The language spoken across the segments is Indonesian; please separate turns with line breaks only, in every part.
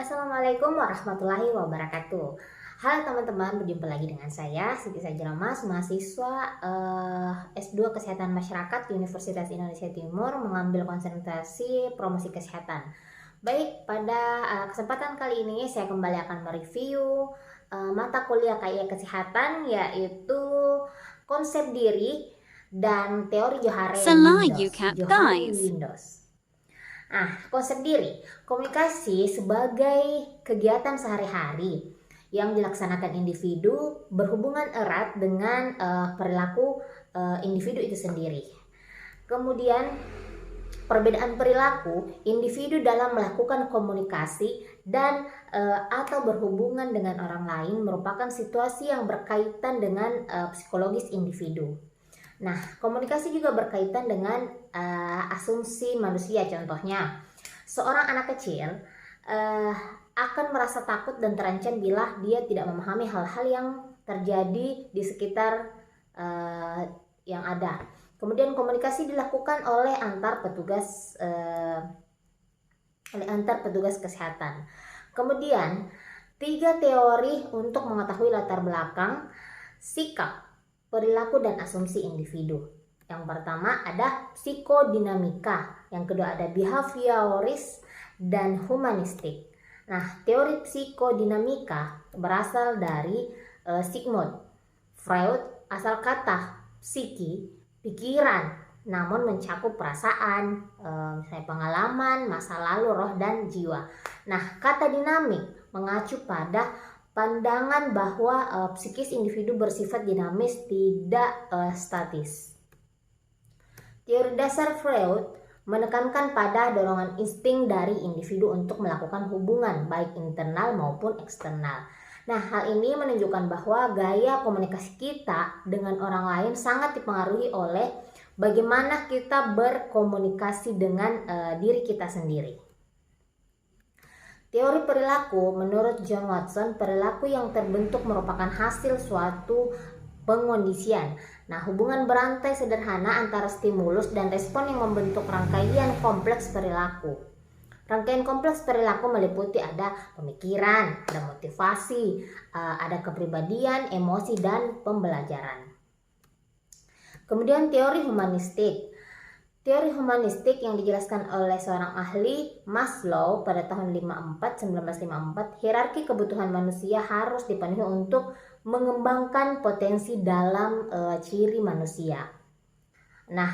Assalamualaikum warahmatullahi wabarakatuh. Halo teman-teman, berjumpa lagi dengan saya Siti Sajramas, mahasiswa S2 Kesehatan Masyarakat Universitas Indonesia Timur, mengambil konsentrasi promosi kesehatan. Baik, pada kesempatan kali ini saya kembali akan mereview mata kuliah KIA Kesehatan, yaitu konsep diri dan teori Johari Windows. Konsep diri, komunikasi sebagai kegiatan sehari-hari yang dilaksanakan individu berhubungan erat dengan perilaku individu itu sendiri. Kemudian perbedaan perilaku individu dalam melakukan komunikasi dan atau berhubungan dengan orang lain merupakan situasi yang berkaitan dengan psikologis individu. Nah, komunikasi juga berkaitan dengan asumsi manusia. Contohnya, seorang anak kecil akan merasa takut dan terancam bila dia tidak memahami hal-hal yang terjadi di sekitar yang ada. Kemudian komunikasi dilakukan oleh antar petugas kesehatan. Kemudian 3 teori untuk mengetahui latar belakang, sikap, perilaku dan asumsi individu. Yang pertama ada psikodinamika, yang kedua ada behavioris dan humanistik. Nah, teori psikodinamika berasal dari Sigmund Freud. Asal kata psiki, pikiran, namun mencakup perasaan, misalnya pengalaman, masa lalu, roh dan jiwa. Nah, kata dinamik mengacu pada pandangan bahwa psikis individu bersifat dinamis, tidak statis. Teori dasar Freud menekankan pada dorongan insting dari individu untuk melakukan hubungan baik internal maupun eksternal. Nah, hal ini menunjukkan bahwa gaya komunikasi kita dengan orang lain sangat dipengaruhi oleh bagaimana kita berkomunikasi dengan diri kita sendiri. Teori perilaku, menurut John Watson, perilaku yang terbentuk merupakan hasil suatu pengondisian. Nah, hubungan berantai sederhana antara stimulus dan respon yang membentuk rangkaian kompleks perilaku. Rangkaian kompleks perilaku meliputi ada pemikiran, ada motivasi, ada kepribadian, emosi, dan pembelajaran. Kemudian teori humanistik. Teori humanistik yang dijelaskan oleh seorang ahli, Maslow, pada tahun 1954, hierarki kebutuhan manusia harus dipenuhi untuk mengembangkan potensi dalam ciri manusia. Nah,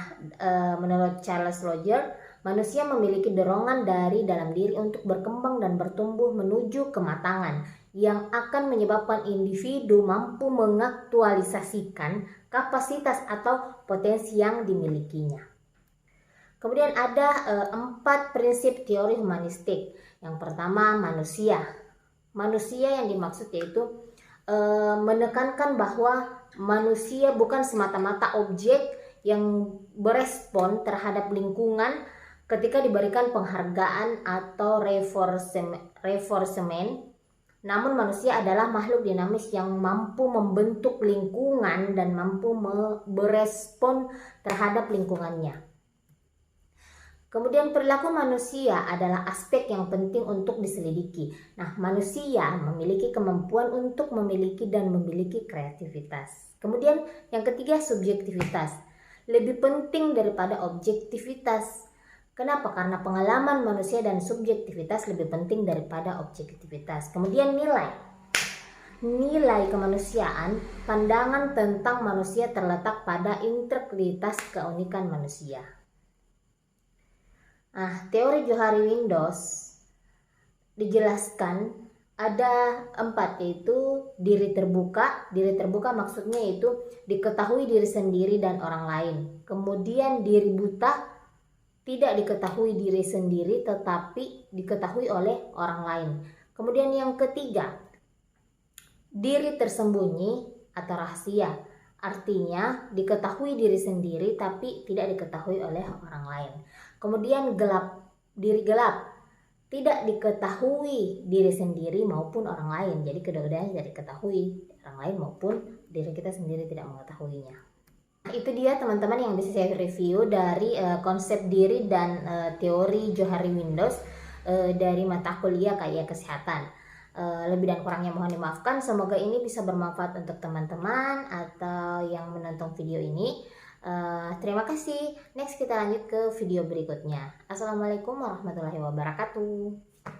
menurut Charles Roger, manusia memiliki dorongan dari dalam diri untuk berkembang dan bertumbuh menuju kematangan yang akan menyebabkan individu mampu mengaktualisasikan kapasitas atau potensi yang dimilikinya. Kemudian ada 4 prinsip teori humanistik. Yang pertama, manusia. Manusia yang dimaksud yaitu menekankan bahwa manusia bukan semata-mata objek yang berespon terhadap lingkungan ketika diberikan penghargaan atau reinforcement. Namun manusia adalah makhluk dinamis yang mampu membentuk lingkungan dan mampu berespon terhadap lingkungannya. Kemudian perilaku manusia adalah aspek yang penting untuk diselidiki. Nah, manusia memiliki kemampuan untuk memiliki dan memiliki kreativitas. Kemudian yang ketiga, subjektivitas. Lebih penting daripada objektivitas. Kenapa? Karena pengalaman manusia dan subjektivitas lebih penting daripada objektivitas. Kemudian nilai kemanusiaan, pandangan tentang manusia terletak pada integritas keunikan manusia. Teori Johari Windows dijelaskan ada 4, yaitu diri terbuka. Diri terbuka maksudnya yaitu diketahui diri sendiri dan orang lain. Kemudian diri buta, tidak diketahui diri sendiri tetapi diketahui oleh orang lain. Kemudian yang ketiga, diri tersembunyi atau rahasia. Artinya diketahui diri sendiri tapi tidak diketahui oleh orang lain. Kemudian diri gelap, tidak diketahui diri sendiri maupun orang lain. Jadi kedua-duanya tidak diketahui orang lain maupun diri kita sendiri tidak mengetahuinya. Itu dia teman-teman yang bisa saya review dari konsep diri dan teori Johari Windows. dari mata kuliah kayak kesehatan. Lebih dan kurangnya mohon dimaafkan. Semoga ini bisa bermanfaat untuk teman-teman atau yang menonton video ini. Terima kasih. Next kita lanjut ke video berikutnya. Assalamualaikum warahmatullahi wabarakatuh.